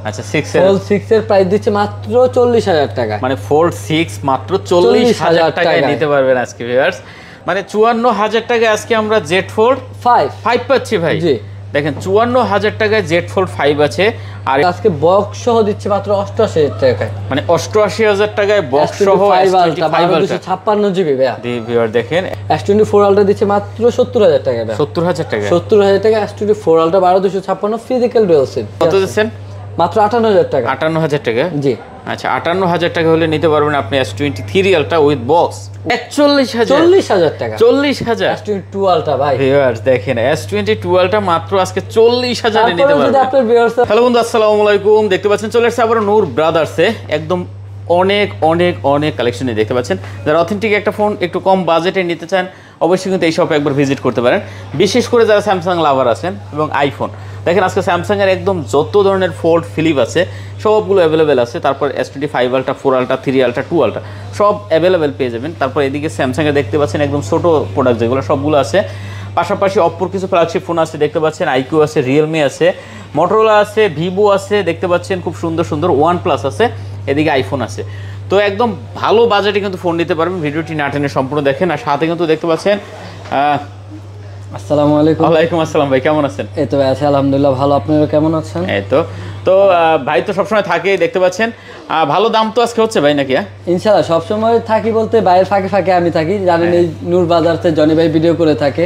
আচ্ছা 6 এর ফোল্ড 6 এর প্রাইস দিচ্ছে মাত্র 40,000 টাকা। মানে ফোল্ড 6 মাত্র 40,000 টাকায় নিতে পারবেন আজকে ভিউয়ার্স। মানে 54,000 টাকায় আজকে আমরা জেড ফোল্ড 5 পাচ্ছি ভাই। জি দেখেন 54,000 টাকায় জেড ফোল্ড 5 আছে, আর আজকে বক্স সহ দিচ্ছে মাত্র 88,000 টাকায়। মানে 88,000 টাকায় বক্স সহ S25 জিবি ভাইয়া। ভিউয়ার দেখেন S24 আলট্রা দিচ্ছে মাত্র 70,000 টাকা ভাইয়া। 70,000 টাকা 70,000 টাকা S24 ultra 12256 physical dual SIM. কত দিচ্ছেন? মাত্র 58,000 টাকা। 58,000 টাকা জি আচ্ছা 58,000 টাকা হলে নিতে পারবেন আপনি S23 আলট্রা উইথ বক্স 40,000 টাকা। 40,000 S22 আলট্রা ভাই। ভিউয়ার্স দেখেন S22 আলট্রা মাত্র আজকে 40,000 এ নিতে পারবেন। আপনার ভিউয়ার্স হ্যালো বন্ধু, আসসালামু আলাইকুম। দেখতে পাচ্ছেন চলে আসছে আবার নূর ব্রাদার্সে একদম অনেক অনেক অনেক কালেকশনে দেখতে পাচ্ছেন। যারা অথেন্টিক একটা ফোন একটু কম বাজেটে নিতে চান অবশ্যই কিন্তু এই শপে একবার ভিজিট করতে পারেন, বিশেষ করে যারা স্যামসাং লাভার আছেন এবং আইফোন। দেখেন আজকে স্যামসাংয়ের একদম যত ধরনের ফোল্ড ফ্লিপ আছে সবগুলো অ্যাভেলেবেল আছে। তারপর S25 ultra 4 ultra 3 ultra 2 ultra সব অ্যাভেলেবেল পেয়ে যাবেন। তারপর এদিকে স্যামসাংয়ে দেখতে পাচ্ছেন একদম ছোটো প্রোডাক্ট যেগুলো সবগুলো আছে। পাশাপাশি অপ্পোর কিছু ফ্ল্যাগশিপ ফোন আছে দেখতে পাচ্ছেন, আইকিউ আছে, রিয়েলমি আছে, মোটরোলা আছে, ভিভো আছে দেখতে পাচ্ছেন, খুব সুন্দর সুন্দর OnePlus আছে, এদিকে আইফোন আছে। তো একদম ভালো বাজেটে কিন্তু ফোন নিতে পারবেন। ভিডিওটি না টেনে সম্পূর্ণ দেখেন। আর সাথে কিন্তু দেখতে পাচ্ছেন আসসালামু আলাইকুম। ওয়ালাইকুম আসসালাম ভাই, কেমন আছেন? এই তো ভাই আছি আলহামদুলিল্লাহ ভালো, আপনারা কেমন আছেন? এই তো ভাই তো সবসময় থাকে দেখতে পাচ্ছেন, ভালো দাম তো আজকে হচ্ছে ভাই নাকি? ইনশাআল্লাহ সবসময় থাকি বলতে বাইরের ফাঁকে ফাঁকে আমি থাকি, জানেন এই নূর বাজারতে জনি ভাই ভিডিও করে থাকে।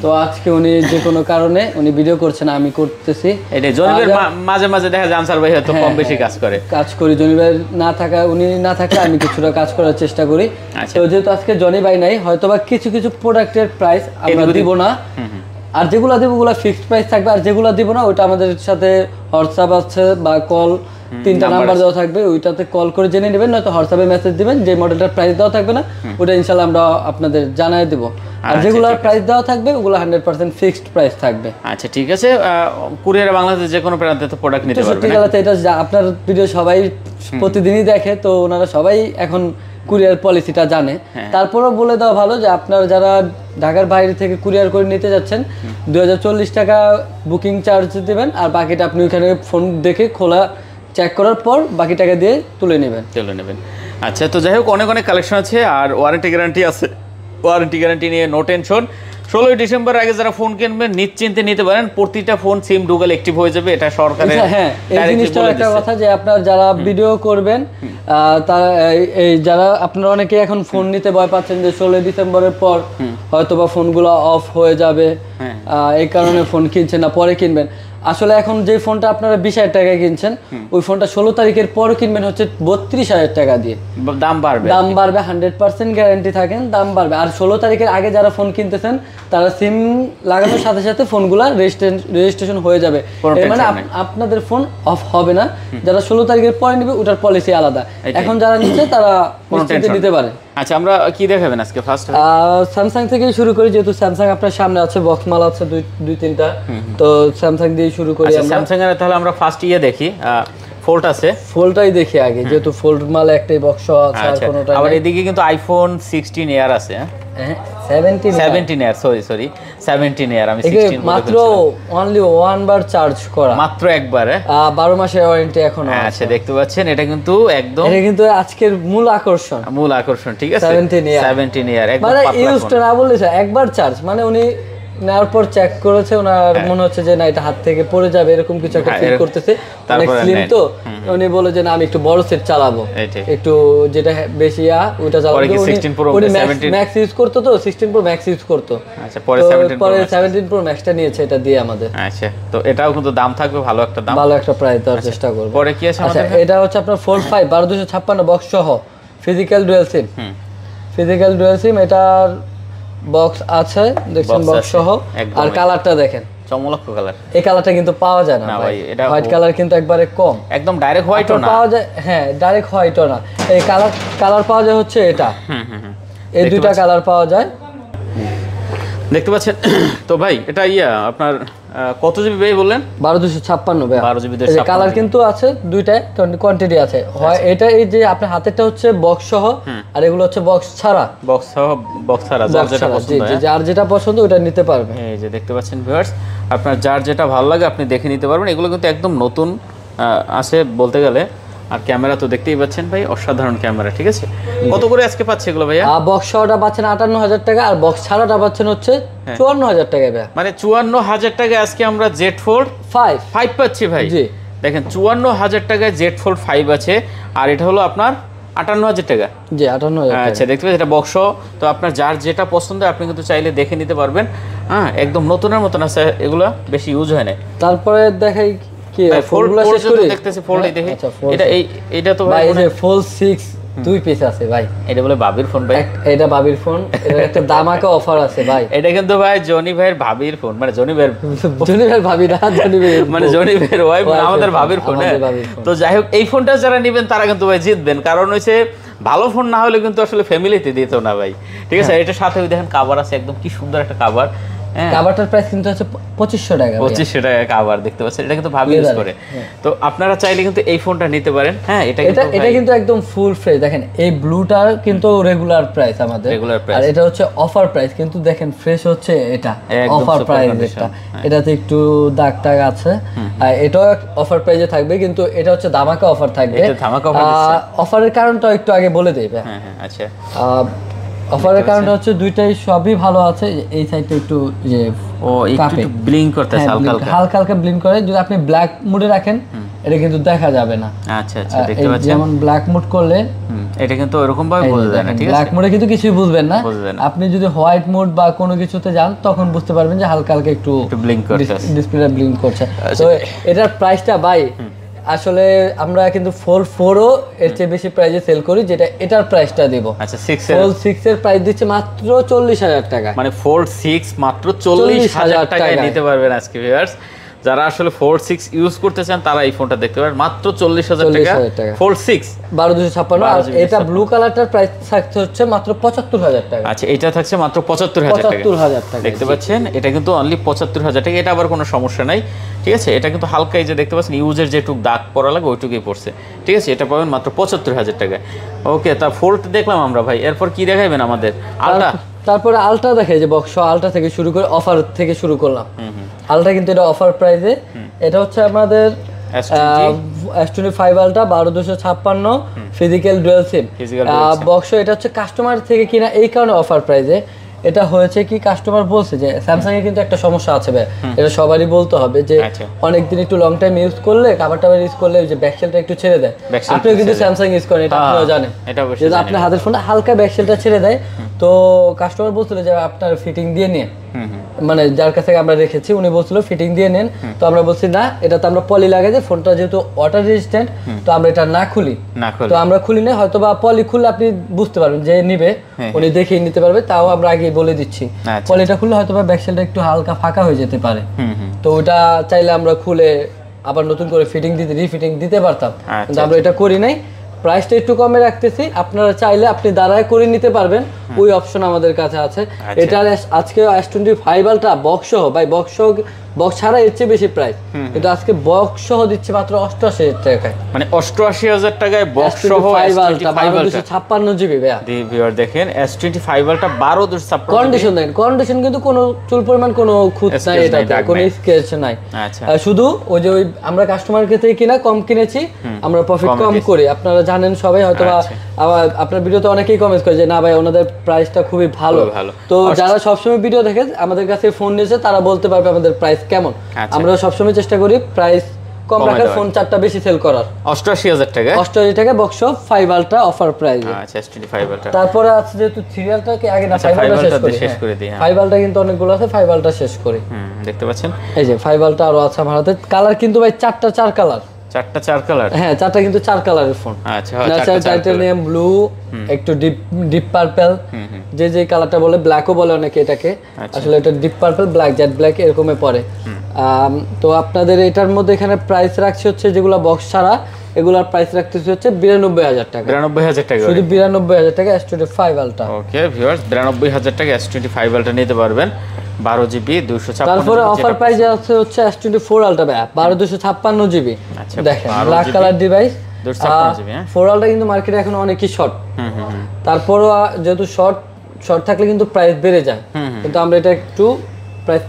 তো আজকে উনি যে কোনো কারণে উনি ভিডিও করছেন, আমি করতেছি। এটাই জনি ভাই মাঝে মাঝে দেখা যায় আনসার ভাই হয়তো কম বেশি কাজ করি। জনি ভাই উনি না থাকলে আমি কিছুটা কাজ করার চেষ্টা করি। তো যেহেতু আজকে জনি ভাই নাই, হয়তোবা কিছু কিছু প্রোডাক্টের প্রাইস আমরা দিব না, আর যেগুলো দিব ওগুলো ফিক্সড প্রাইস থাকবে, আর যেগুলো দিব না ওইটা আমাদের সাথে হোয়াটসঅ্যাপ আছে বা কল 3টা নাম্বার দেওয়া থাকবে, ওইটাতে কল করে জেনে নেবেন, নয়তো হোয়াটসঅ্যাপে মেসেজ দিবেন। যে মডেলটার প্রাইস দেওয়া থাকবে না ওটা ইনশাআল্লাহ আমরা আপনাদের জানাই দেব, আর যেগুলোর প্রাইস দেওয়া থাকবে ওগুলো 100% ফিক্সড প্রাইস থাকবে। আচ্ছা ঠিক আছে। কুরিয়ারে বাংলাদেশে যে কোনো প্রান্তে তো প্রোডাক্ট নিতে পারবেন। সত্যি কথা এটা আপনার ভিডিও সবাই প্রতিদিনই দেখে, তো ওনারা সবাই এখন কুরিয়ার পলিসিটা জানে। তারপরেও বলে দেওয়া ভালো যে আপনারা যারা ঢাকার বাইরে থেকে কুরিয়ার করে নিতে যাচ্ছেন 2040 টাকা বুকিং চার্জ দেবেন, আর বাকিটা আপনি ওইখানে ফোন দেখে খোলা চেক করার পর বাকি টাকা দিয়ে তুলে নেবেন। আচ্ছা তো যাই হোক অনেক অনেক কালেকশন আছে, আর ওয়ারেন্টি গ্যারান্টি আছে। ওয়ারেন্টি গ্যারান্টি নিয়ে নো টেনশন। 16 ডিসেম্বর আগে যারা ফোন কিনবেন নিশ্চিন্তে নিতে পারেন, প্রতিটা ফোন সিম ডুগাল অ্যাক্টিভ হয়ে যাবে, এটা সরকারের। হ্যাঁ এই জিনিসটা একটা কথা যে আপনারা যারা ভিডিও করবেন তারা এই যারা আপনারা অনেকে এখন ফোন নিতে ভয় পাচ্ছেন যে 16 ডিসেম্বরের পর হয়তোবা ফোনগুলো অফ হয়ে যাবে, এই কারণে ফোন কিনছেন না, পরে কিনবেন। আসলে এখন যে ফোনটা আপনারা 20,000 টাকায় কিনছেন ওই ফোনটা 16 তারিখের পর কিনবেন হচ্ছে 32,000 টাকা দিয়ে। দাম বাড়বে 100% গ্যারান্টি থাকেন, দাম বাড়বে। আর 16 তারিখের আগে যারা ফোন কিনতেছেন তারা সিম লাগানোর সাথে সাথে ফোনগুলা রেজিস্ট্রেশন হয়ে যাবে, মানে আপনাদের ফোন অফ হবে না। যারা 16 তারিখের পরে নেবে ওটার পলিসি আলাদা। এখন যারা নিচ্ছে তারা নিতে পারে। আচ্ছা আমরা কি দেখাবেন আজকে? ফার্স্ট স্যামসাং থেকে শুরু করি, যেহেতু স্যামসাং আপনার সামনে আছে, বক্স মাল আছে দুই তিনটা, তো স্যামসাং দিয়ে শুরু করি আমরা। স্যামসাং এর তাহলে আমরা ফার্স্ট দেখি ফোল্ড আছে, ফোল্ডটাই দেখি আগে, যেহেতু ফোল্ড মাল একটাই বক্স আছে আর কোনোটা। আবার এদিকে কিন্তু আইফোন 16 এয়ার আছে, 17 এয়ার, সরি 17 এয়ার। আমি 16 মাত্র অনলি ওয়ান বার চার্জ করা, মাত্র একবার, 12 মাসের ওয়ারেন্টি এখন। আচ্ছা দেখতে পাচ্ছেন এটা কিন্তু একদম, এটা কিন্তু আজকের মূল আকর্ষণ, ঠিক আছে। 17 এয়ার একদম মানে ইউজটা না বললে একবার চার্জ, মানে উনি নেওয়ার পর চেক করেছে, ওনার মনে হচ্ছে যে না এটা হাত থেকে পড়ে যাবে এরকম কিছু একটা ফিল করতেছে। অনেক স্লিম তো উনি বলে যে না আমি একটু বড় সেট চালাবো, একটু যেটা বেশি ওটা চালাবো। উনি ম্যাক্স ইউজ করতো, তো 16 প্রো ম্যাক্স ইউজ করতো। আচ্ছা পরে 17 প্রো ম্যাক্সটা নিয়েছে, এটা দিয়ে আমাদের। আচ্ছা তো এটাও কিন্তু দাম থাকবে, ভালো একটা প্রাইস দেওয়ার চেষ্টা করব। পরে কি আছে আমাদের? এটা হচ্ছে আপনার Fold 5 12256 বক্স সহ ফিজিক্যাল ডুয়াল সিম। এটার বক্স আছে দেখছেন, বক্স সহ। আর কালারটা দেখেন চমৎকার কালার। এই কালারটা কিন্তু পাওয়া যায় না ভাই, এটা হোয়াইট কালার কিন্তু একবারে কম, একদম ডাইরেক্ট হোয়াইটও না পাওয়া যায়। হ্যাঁ ডাইরেক্ট হোয়াইটও না, এই কালার পাওয়া যায় হচ্ছে এটা। এই দুইটা কালার পাওয়া যায় দেখতে পাচ্ছেন। তো ভাই এটা আপনার কত জিবি ভাই বললেন? 12256 ভাই। 12 জিবি কালার কিন্তু আছে দুইটা, কোয়ান্টিটি আছে। এটা এই যে আপনার হাতেরটা হচ্ছে বক্স সহ, আর এগুলো হচ্ছে বক্স ছাড়া। যার যেটা পছন্দ ওটা নিতে পারবে। এই যে দেখতে পাচ্ছেন ভিউয়ার্স, আপনার যার যেটা ভালো লাগে আপনি দেখে নিতে পারবেন। এগুলো কিন্তু একদম নতুন আছে বলতে গেলে। আর ক্যামেরা তো দেখতেই পাচ্ছেন ভাই, অসাধারণ ক্যামেরা, ঠিক আছে। কত করে আজকে পাচ্ছে এগুলো ভাইয়া? বক্স সহটা পাচ্ছেন 58,000 টাকা, আর বক্স ছাড়াটা পাচ্ছেন হচ্ছে 54,000 টাকায় ভাই। মানে 54,000 টাকায় আজকে আমরা Z Fold 5 পাচ্ছি ভাই। জি দেখেন 54,000 টাকায় Z Fold 5 আছে, আর এটা হলো আপনার 58,000 টাকা। জি 58,000 টাকা। আচ্ছা, দেখতে পাচ্ছেন এটা বক্স। তো আপনার যার যেটা পছন্দ আপনি কিন্তু চাইলে দেখে নিতে পারবেন। হ্যাঁ, একদম নতুনের মতন আছে, এগুলা বেশি ইউজ হয় না। তারপরে দেখাই কি ফোল্ডগুলো শেষ করে দেখতেছি, ফোল্ডই দেখি। এটা এটা তো ভাই এই যে Fold 6 দুই পিস আছে ভাই। এটা বলে বাবির ফোন ভাই, এটা বাবির ফোন, এর একটা দামাকা অফার আছে ভাই। এটা কিন্তু ভাই জনি ভাইয়ের ভাবির ফোন, মানে জনি ভাইয়ের ভাবি না, জনি ভাই মানে জনি ভাইয়ের ওয়াইফ, আমাদের ভাবির ফোন। তো যাই হোক, এই ফোনটা যারা নেবেন তারা কিন্তু ভাই জিতবেন, কারণ হচ্ছে ভালো ফোন না হলে কিন্তু আসলে ফ্যামিলিতে দিত না ভাই, ঠিক আছে। এটার সাথে দেখেন কাভার আছে, একদম কি সুন্দর একটা কাভার। কাভারটার প্রাইস কিন্তু হচ্ছে 2500 টাকা। 2500 টাকা কাভার, দেখতে পাচ্ছেন এটা কিন্তু ভাবি ইউজ করে। তো আপনারা চাইলে কিন্তু এই ফোনটা নিতে পারেন। হ্যাঁ, এটা কিন্তু একদম ফুল ফ্রেশ। দেখেন এই ব্লুটার কিন্তু রেগুলার প্রাইস আমাদের, আর এটা হচ্ছে অফার প্রাইস, কিন্তু দেখেন ফ্রেশ হচ্ছে এটা অফার প্রাইস। এটাতে একটু দাগ টাগ আছে, আর এটাও অফার প্রাইসে থাকবে, কিন্তু এটা হচ্ছে ধামাকা অফার থাকবে। অফারের কারণটা একটু আগে বলে দেই। হ্যাঁ আচ্ছা, অফারের কারণটা হচ্ছে দুইটাই সবই ভালো আছে। এই সাইডটা একটু যে একটু ব্লিঙ্ক করতেছে, হালকা হালকা ব্লিঙ্ক করে। যদি আপনি ব্ল্যাক মোডে রাখেন এটা কিন্তু দেখা যাবে না। আচ্ছা আচ্ছা, দেখতে পাচ্ছেন যেমন ব্ল্যাক মোড করলে এটা কিন্তু এরকম ভাবে বোঝা যায় না, ঠিক আছে। ব্ল্যাক মোডে কিন্তু কিছুই বুঝবেন না। আপনি যদি হোয়াইট মোড বা কোনো কিছুতে যান তখন বুঝতে পারবেন যে হালকা হালকা একটু ব্লিঙ্ক করতেছে, ডিসপ্লেটা ব্লিঙ্ক করছে। তো এটার প্রাইসটা ভাই আসলে আমরা কিন্তু Fold 4ও এর চেয়ে বেশি প্রাইসে সেল করি, যেটা এটার প্রাইসটা দেব। আচ্ছা, Fold 6 এর প্রাইস দিচ্ছে মাত্র 40,000 টাকা। মানে Fold 6 মাত্র 40,000 টাকায় নিতে পারবেন আজকে ভিউয়ার্স। যারা আসলে Fold 6 ইউজ করতে চান তারা এই ফোনটা দেখতে পারেন, মাত্র 40,000 টাকা Fold 6 12256। আর এটা ব্লু কালারটার প্রাইস থাকছে হচ্ছে মাত্র 75,000 টাকা। আচ্ছা, এটা থাকছে মাত্র 75,000 টাকা। দেখতে পাচ্ছেন এটা কিন্তু অনলি 75,000 টাকা। এটা আবার কোনো সমস্যা নাই, ঠিক আছে। এটা কিন্তু হালকা, এই যে দেখতে পাচ্ছেন ইউজের যেটুক দাগ পড়া লাগে ওইটুকুই পড়ছে, ঠিক আছে। এটা পাবেন মাত্র 75,000 টাকায়। ওকে, তা ফোল্ড দেখলাম আমরা ভাই, এরপর কি দেখাবেন আমাদের? আলট্রা। তারপরে আলট্রা দেখাই, যে বক্স আলট্রা থেকে শুরু করে অফার থেকে শুরু করলাম। আলট্রা কিন্তু এটা অফার প্রাইসে। এটা হচ্ছে আমাদের S25 ultra 12256 physical dual SIM box. এটা হচ্ছে কাস্টমার থেকে কিনা, এই কারণে অফার প্রাইসে। এটা হয়েছে কি, কাস্টমার বলছে যে স্যামসাং এর কিন্তু একটা সমস্যা আছে ভাই, এটা সবারই বলতে হবে, যে অনেকদিন একটু লং টাইম ইউজ করলে, কাভার টাভার ইউজ করলে যে ব্যাকশেলটা একটু ছেড়ে দেয়। আপনিও কিন্তু স্যামসাং ইউজ করেন, এটা আপনিও জানেন, যদি আপনার হাতের ফোনটা হালকা ব্যাকশেলটা ছেড়ে দেয়, তো কাস্টমার বলছিল যে আপনার ফিটিং দিয়ে নিয়ে, মানে যার কাছে আমরা রেখেছি উনি বলছিল ফিটিং দিয়ে নেন। তো আমরা বলছি না, এটা তো আমরা পলি লাগাই দিই, ফোনটা যেহেতু ওয়াটার রেজিস্ট্যান্ট, তো আমরা এটা না খুলি। তো আমরা খুলি না, হয়তো বা পলি খুললে আপনি বুঝতে পারবেন, যে নিবে উনি দেখে নিতে পারবে, তাও আমরা আগে বলে দিচ্ছি। পলিটা খুললে হয়তো বা ব্যাকশেলটা একটু হালকা ফাঁকা হয়ে যেতে পারে, তো ওটা চাইলে আমরা খুলে আবার নতুন করে ফিটিং দিতে, রিফিটিং দিতে পারতাম, কিন্তু আমরা এটা করি নাই। প্রাইসটা একটু কমে রাখতেছি, আপনারা চাইলে আপনি দাঁড়ায় করে নিতে পারবেন, ওই অপশন আমাদের কাছে আছে। এটা আজকে S25 আলট্রা বক্স সহ, ভাই বক্স ছাড়া এর চেয়ে বেশি প্রাইস, কিন্তু আজকে বক্স সহ দিচ্ছে মাত্র 88,000 টাকায়। মানে 88,000 টাকায় বক্স সহ S25 জিবি ভাইয়া। ভিউয়ার দেখেন S25 আলট্রা 1256 কন্ডিশন দেখেন, কন্ডিশন কিন্তু কোনো চুল পরিমাণ কোনো খুঁত নাই, এটাতে কোনো স্কেচ নাই। শুধু ওই যে আমরা কাস্টমার থেকে কিনা কম কিনেছি, আমরা প্রফিট কম করি। আপনারা জানেন সবাই, হয়তো আপনার ভিডিওতে অনেকেই কমেন্ট করে যে না ভাই ওনাদের প্রাইসটা খুবই ভালো। তো যারা সবসময় ভিডিও দেখে আমাদের কাছে ফোন নিয়েছে, তারা বলতে পারবে আমাদের প্রাইস কেমন। আমরা সবসময় চেষ্টা করি প্রাইস কম রাখার, ফোন চারটা বেশি সেল করার। 88,000 টাকা, 88 টাকা বক্স 5 আলট্রা অফার প্রাইস। আচ্ছা, S25 আলট্রা। তারপরে আছে যেহেতু সিরিয়ালটাকে আগে না 5 আলট্রা শেষ করে দিই। 5 আলট্রা কিন্তু অনেকগুলো আছে, 5 আলট্রা শেষ করি। দেখতে পাচ্ছেন এই যে 5 আলট্রা আরো আছে আমার হাতে। কালার কিন্তু ভাই চারটা 4 কালার, চার কালার। হ্যাঁ, চারটা কিন্তু 4 কালারের ফোন। আচ্ছা, টাইটানিয়াম ব্লু, একটু ডিপ পার্পল, যে কালারটা বলে, ব্ল্যাকও বলে অনেকে এটাকে, আসলে এটা deep purple, black, jade black এরকমে পড়ে। তো আপনাদের এটার মধ্যে এখানে প্রাইস রাখছে হচ্ছে, যেগুলো বক্স ছাড়া এগুলার প্রাইস রাখতেছে হচ্ছে 92,000 টাকা। 92,000 টাকা, শুধু 92,000 টাকা S25 আলট্রা। ওকে ভিউয়ার্স, 92,000 টাকা S25 আলট্রা নিতে পারবেন, 12 জিবি 256। তারপরে অফার প্রাইস আছে হচ্ছে S24 আলট্রা ভাই, 1256 জিবি। দেখেন black colour device, 256 GB. 4 ultra কিন্তু মার্কেটে এখন অনেকই শর্ট। তারপরও যেহেতু শর্ট থাকলে কিন্তু প্রাইস বেড়ে যায়, কিন্তু আমরা এটা একটু প্রাইস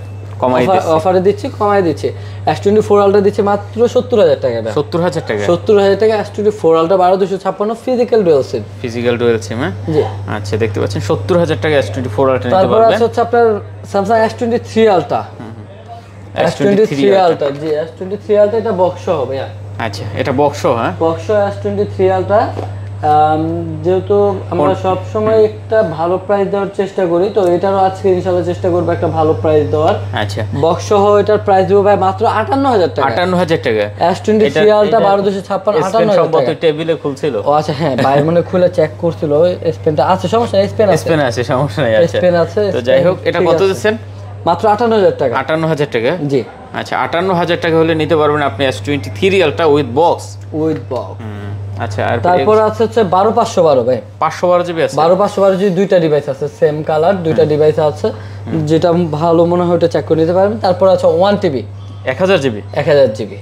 অফারে দিচ্ছি, কমায় দিচ্ছি। S24 আলট্রা দিচ্ছে মাত্র 70,000 টাকা। 70,000 টাকা? 70,000 টাকা S24 ultra 12256 physical dual SIM. Physical dual SIM, হ্যাঁ জি। আচ্ছা দেখতে পাচ্ছেন 70,000 টাকা S24 আলট্রা নিতে তারপর পারবেন। আছে হচ্ছে আপনার Samsung S23 ultra. S23 ultra, জি S23 আলট্রা এটা বক্স সহ ভাইয়া। আচ্ছা এটা বক্স, হ্যাঁ বক্স S23 আলট্রা। যেহেতু আমরা সব সময় একটা ভালো প্রাইস দেওয়ার চেষ্টা করি, তো এটারও আজকে ইনশাআল্লাহ চেষ্টা করব একটা ভালো প্রাইস দেওয়ার। আচ্ছা বক্স সহ এটার প্রাইস দেব ভাই মাত্র 58,000 টাকা। 58,000 টাকা S23 আলট্রা 12256 58,000 টাকা। টেবিলে খুলছিল। ও আচ্ছা হ্যাঁ, ভাই মনে খুলে চেক করছিল। স্পেনটা আছে, সমস্যা নেই, স্পেন আছে সমস্যা নাই। আচ্ছা স্পেন আছে। তো যাই হোক, এটা কত দিচ্ছেন? মাত্র 58,000 টাকা। 58,000 টাকা, জি। আচ্ছা 58,000 টাকা হলে নিতে পারবেন আপনি S23 আলট্রা উইথ বক্স। আচ্ছা আর তারপর আছে হচ্ছে 12512 ভাই। 512 জিবি আছে। 12512 জিবি দুইটা ডিভাইস আছে, সেম কালার দুইটা ডিভাইস আছে, যেটা ভালো মনে হয় ওটা চেক করে নিতে পারবেন। তারপর আছে 1 টিবি 1000 জিবি। 1000 জিবি।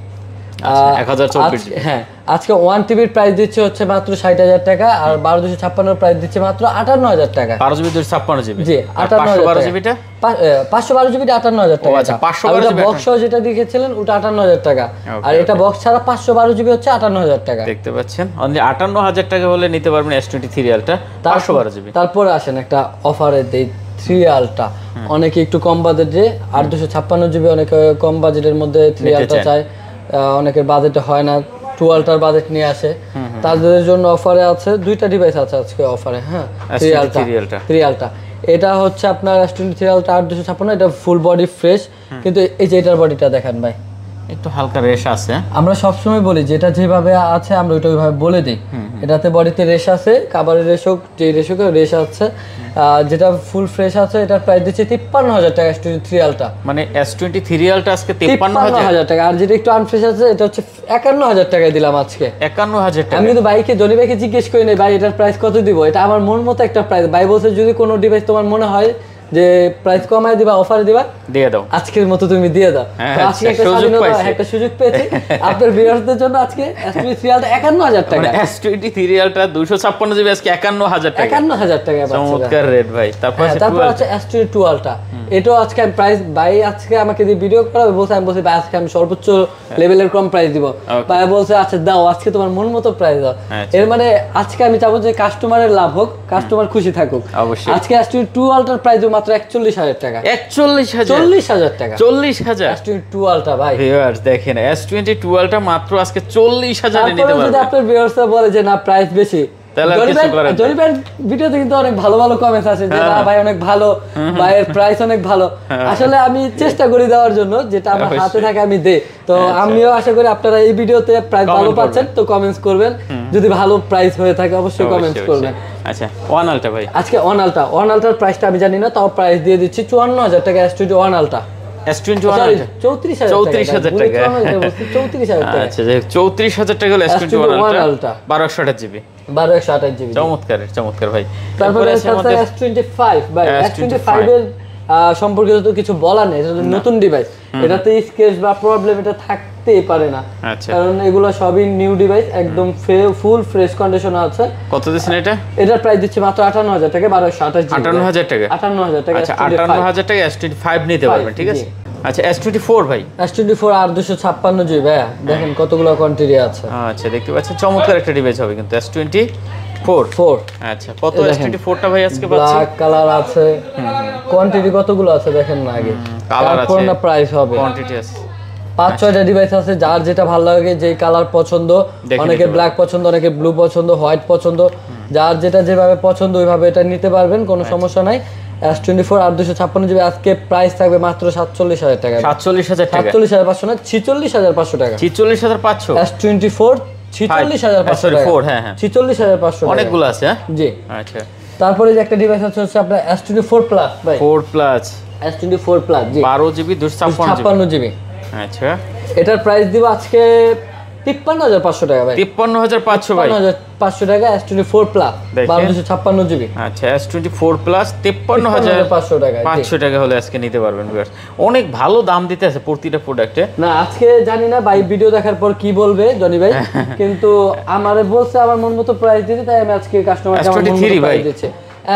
আচ্ছা 1024 জিবি। হ্যাঁ আজকে 1 টিবির প্রাইস দিচ্ছে হচ্ছে মাত্র 60,000 টাকা, আর 12256 এর প্রাইস দিচ্ছে মাত্র 58,000 টাকা। 12 জিবি 256 জিবি। জি 512 জিবিটা 512 জিবিটা 58,000 টাকা। আচ্ছা 512 জিবি বক্স যেটা দেখেছিলেন ওটা 58,000 টাকা, আর এটা বক্স ছাড়া 512 জিবি হচ্ছে 58,000 টাকা। দেখতে পাচ্ছেন অনলি 58,000 টাকা হলে নিতে পারবেন S23 আলট্রা 512 জিবি। তারপর আসেন একটা অফারে দেই 3 আলট্রা। অনেকে একটু কম বাজেটে 856 জিবি, অনেকে কম বাজেটের মধ্যে 3 আলট্রা চায়, অনেকের বাজেটে হয় না, 2 আলট্রার বাজেট নিয়ে আসে, তাদের জন্য অফারে আছে দুইটা ডিভাইস আছে আজকে অফারে। হ্যাঁ 3 আলট্রা এটা হচ্ছে আপনার S23 আলট্রা 856, এটা ফুল বডি ফ্রেশ, কিন্তু এই যে এটার বডিটা দেখেন ভাই একটু হালকা রেশ আছে। আমরা সবসময় বলি যেটা যেভাবে আছে আমরা ওইটা ওইভাবে বলে দিই। এটাতে বডিতে রেশ আছে, কাভারের রেশ হোক যে রেশ হোক রেশ আছে, যেটা ফুল ফ্রেশ আছে এটার প্রাইস দিচ্ছে 53,000 টাকা S23 আলট্রা। মানে S23 আলট্রা আজকে 53,000 টাকা, আর যেটা একটু আনফ্রেশ আছে এটা হচ্ছে 51,000 টাকায় দিলাম আজকে। 51,000 টাকা। আমি কিন্তু ভাইকে জনি ভাইকে জিজ্ঞেস করি নাই ভাই এটার প্রাইস কত দিব, এটা আমার মন মতো একটা প্রাইস। ভাই বলছে যদি কোনো ডিভাইস তোমার মনে হয় যে প্রাইস কমায় দিবা, অফারে দিবা, দিয়ে দাও, আজকের মতো তুমি দিয়ে দাও। তো আজকে একটা সুযোগ পেয়েছি আপনার ভিউয়ারদের জন্য। আজকে S23 আলট্রা 51,000 টাকা। মানে S23 আলট্রা 256 জিবি আজকে 51,000 টাকা। 51,000 টাকা চমৎকার রেট ভাই। তারপর আছে S22 আলট্রা, এটাও আজকে আমি প্রাইস ভাই আজকে আমাকে দিয়ে ভিডিও করা বলছে, আমি বলছি ভাই আজকে আমি সর্বোচ্চ লেভেলের কম প্রাইস দিব। ভাই বলছে আচ্ছা দাও, আজকে তোমার মন মতো প্রাইস দাও। এর মানে আজকে আমি চাবো যে কাস্টমারের লাভ হোক, কাস্টমার খুশি থাকুক। আজকে S22 আলট্রার প্রাইস মাত্র 41,000 টাকা। 40,000 টাকা। 40,000 S22 আলট্রা ভাই। ভিউয়ার্স দেখেন S22 আলট্রা মাত্র আজকে 40,000 এ নিতে পারবেন। যদি আপনার ভিউয়ার্সরা বলে যে না প্রাইস বেশি, জরিবের ভিডিওতে কিন্তু অনেক ভালো ভালো কমেন্টস আছে যে না ভাই অনেক ভালো, ভাইয়ের প্রাইস অনেক ভালো। আসলে আমি চেষ্টা করি দেওয়ার জন্য, যেটা আমার হাতে থাকে আমি দেই। তো আমিও আশা করি আপনারা এই ভিডিওতে প্রাইস ভালো পাচ্ছেন, তো কমেন্টস করবেন। যদি ভালো প্রাইস হয়ে থাকে অবশ্যই কমেন্টস করবেন। আচ্ছা 1 আলট্রা ভাই, আজকে 1 আলট্রার প্রাইসটা আমি জানি না, তাও প্রাইস দিয়ে দিচ্ছি 54,000 টাকা। S21 আলট্রা S21 34,000 টাকা। আচ্ছা 34,000 টাকা হলো S21 আলট্রা 1228 জিবি। 1228 জিবি চমৎকার ভাই। তারপরে S25 ভাই, S25 এর সম্পর্কে তো কিছু বলার নেই, এটা নতুন ডিভাইস, এটাতে স্ক্র্যাচ বা প্রবলেম এটা থাকতেই পারে না, কারণ এগুলো সবই নিউ ডিভাইস, একদম ফুল ফ্রেশ কন্ডিশন আছে। কত দিচ্ছেন এটা? এটার প্রাইস দিচ্ছে মাত্র 58,000 টাকা। 1228 জিবি। 58,000 টাকা। 58,000 টাকা। আচ্ছা 58,000 টাকা S25 নিতে পারবেন, ঠিক আছে। আচ্ছা S24 ভাই, S24 আর 256 জিবি ভাই, দেখেন কতগুলো কোয়ান্টিটি আছে। আচ্ছা দেখতে পাচ্ছেন চমৎকার একটা ডিভাইস হবে কিন্তু S24। আচ্ছা কত S24 টা ভাই আজকে পাচ্ছি? ব্ল্যাক কালার আছে, কোয়ান্টিটি কতগুলো আছে দেখেন না আগে, কালার আছে, কোনটা প্রাইস হবে, কোয়ান্টিটি আছে, 5-6টা ডিভাইস আছে, যার যেটা ভালো লাগে, যেই কালার পছন্দ, অনেকে ব্ল্যাক পছন্দ, অনেকে ব্লু পছন্দ, হোয়াইট পছন্দ, যার যেটা যেভাবে পছন্দ ওইভাবে এটা নিতে পারবেন, কোনো সমস্যা নাই। S24 আর 256 জিবি আজকে প্রাইস থাকবে মাত্র 47,000 টাকা। 47,000 টাকা, 47,500 না 46,500 টাকা। 46,500 S24 46,500 টাকা। হ্যাঁ 46,500 টাকা, অনেকগুলো আছে। জি আচ্ছা। তারপরে যে একটা ডিভাইস আছে হচ্ছে আপনার S24 প্লাস ভাই, 4 প্লাস, S24 প্লাস, জি 12 জিবি 256 জিবি। আচ্ছা এটার প্রাইস দিব আজকে 53,500 টাকা ভাই। 53,500 ভাই, 53,500 টাকা S24 প্লাস 256 জিবি। আচ্ছা S24 প্লাস 53,500 টাকা, 500 টাকা হলে আজকে নিতে পারবেন ভিউয়ার্স। অনেক ভালো দাম দিতে আছে প্রতিটা প্রোডাক্টে। না আজকে জানি না ভাই ভিডিও দেখার পর কি বলবে জনি ভাই, কিন্তু আমারে বলছে আমার মন মতো প্রাইস দিতে, তাই আমি আজকে কাস্টমারকে আমার মন মতো প্রাইস দিচ্ছি।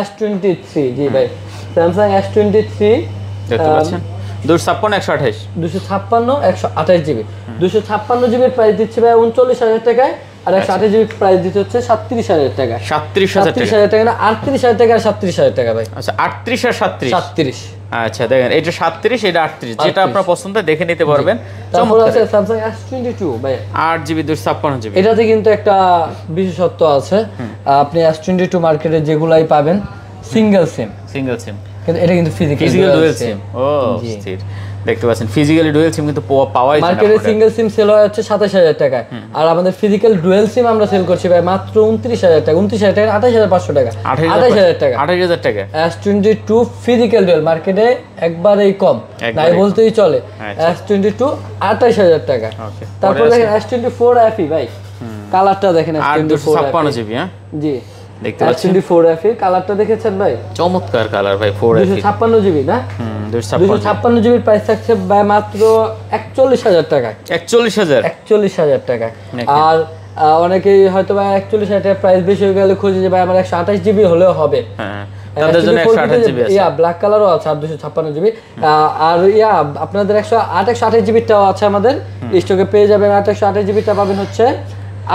S23 জি ভাই, Samsung S23 দেখতে পাচ্ছেন 256 128 256 128 জিবি 256 জিবির প্রাইস দিচ্ছি ভাই 39,000 টাকায়, আর 128 জিবি প্রাইস দিতে হচ্ছে 37,000 টাকা। 37,000 টাকা না, 38,000 টাকা আর 37,000 টাকা ভাই। আচ্ছা 38 আর 37 37। আচ্ছা দেখেন এটা 37 এটা 38, যেটা আপনার পছন্দ দেখে নিতে পারবেন। তারপর আছে Samsung S22 ভাই 8GB 256GB। এটাতে কিন্তু একটা বিশেষত্ব আছে, আপনি S22 মার্কেটে যেগুলাই পাবেন সিঙ্গেল সিম, কিন্তু এটা কিন্তু ফিজিক্যাল ডুয়াল সিম। ও স্থির, দেখতে পাচ্ছেন ফিজিক্যালি ডুয়াল সিম কিন্তু পাওয়াই যায় না। মার্কেটে সিঙ্গেল সিম সেল হয় হচ্ছে 27,000 টাকায়, আর আমাদের ফিজিক্যাল ডুয়াল সিম আমরা সেল করছি ভাই মাত্র 29,000 টাকা। 29,000 টাকা 28,500 টাকা, 28,000 টাকা, 28,000 টাকা। S22 ফিজিক্যাল ডুয়াল মার্কেটে একবারেই কম, তাই বলতেই চলে। S22 28,000 টাকা। তারপর দেখেন S24 FE ভাই, কালারটা দেখেন S24 256GB। হ্যাঁ জি, দেখতে পাচ্ছেন S24 FE কালারটা দেখেছেন ভাই, চমৎকার কালার ভাই। 256 জিবি না, 256 জিবির প্রাইস থাকছে ভাই মাত্র 41,000 টাকা। 41,000 টাকা। আর অনেকেই হয়তো ভাই 41,000 টাকা প্রাইস বেশি হয়ে গেলে খুঁজে যে ভাই আমার 128 জিবি হলেও হবে। তাদের জন্য 128 জিবি আছে, ব্ল্যাক কালারও আছে, আর 256 জিবি। আর আপনাদের 128 জিবিটাও আছে আমাদের স্টকে পেয়ে যাবেন। 128 জিবিটা পাবেন হচ্ছে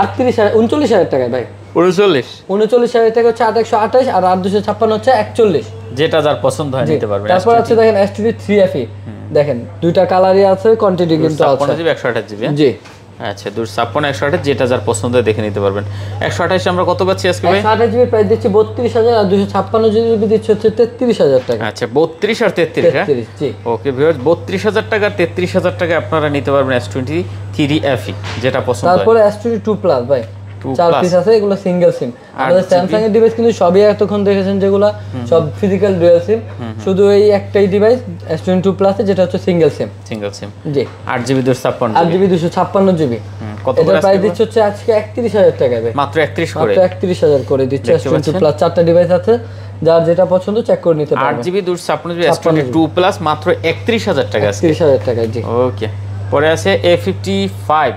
39,000 টাকায় ভাই। 39,000 টাকা হচ্ছে 128, আর 256 হচ্ছে 41, যেটা যার পছন্দ হয় নিতে পারবেন। তারপর আছে দেখেন S23 FE, দেখেন দুইটা কালারই আছে, কোয়ান্টিটি কিন্তু আছে 56 জিবি 128 জিবি। জি আচ্ছা 256 128, যেটা যার পছন্দ দেখে নিতে পারবেন। 128 আমরা কত পাচ্ছি আজকে ভাই? 128 জিবি প্রাইস দিচ্ছি 32,000, আর 256 জিবি দিচ্ছে হচ্ছে 33,000 টাকা। আচ্ছা 32 আর 33। হ্যাঁ জি ওকে ভিউয়ার্স, 32,000 টাকা 33,000 টাকা আপনারা নিতে পারবেন S23 FE, যেটা পছন্দ হয়। তারপরে S22 প্লাস ভাই 4 পিস আছে, এগুলো সিঙ্গেল সিম। আমাদের স্যামসাং এর ডিভাইস কিন্তু সবই এতক্ষণ দেখেছেন যেগুলো সব ফিজিক্যাল ডুয়াল সিম, শুধু এই একটাই ডিভাইস S22 প্লাস যেটা হচ্ছে সিঙ্গেল সিম। জি 8GB 256 জিবি। কত করে প্রাইস দিচ্ছে হচ্ছে আজকে 31,000 টাকা ভাই, মাত্র 31,000 করে দিচ্ছে। S22 প্লাস 4টা ডিভাইস আছে, যার যেটা পছন্দ চেক করে নিতে পারবেন। 8GB 256 S22 প্লাস মাত্র 31,000 টাকা। 31,000 টাকা জি। ওকে পরে আছে A55।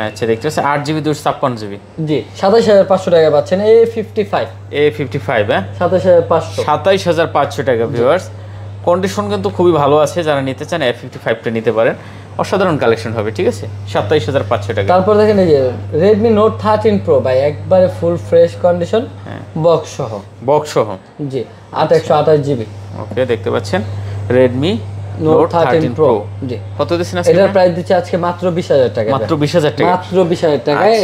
আচ্ছা দেখতে পাচ্ছেন 8GB 256GB। জি 27,500 টাকা পাচ্ছেন A55। হ্যাঁ 27,500 টাকা ভিউয়ার্স। কন্ডিশন কিন্তু খুবই ভালো আছে, যারা নিতে চান A55 টা নিতে পারেন, অসাধারণ কালেকশন হবে। ঠিক আছে 27,500 টাকা। তারপর দেখেন এই যে Redmi Note 13 Pro ভাই, একবারে ফুল ফ্রেশ কন্ডিশন, বক্স সহ। জি 128 জিবি। ওকে দেখতে পাচ্ছেন Redmi Note 13 Pro। জি কত দিছেন আজকে? এটার প্রাইস দিচ্ছে আজকে মাত্র 20,000 টাকা। মাত্র 20,000 টাকা। মাত্র 20,000 টাকায়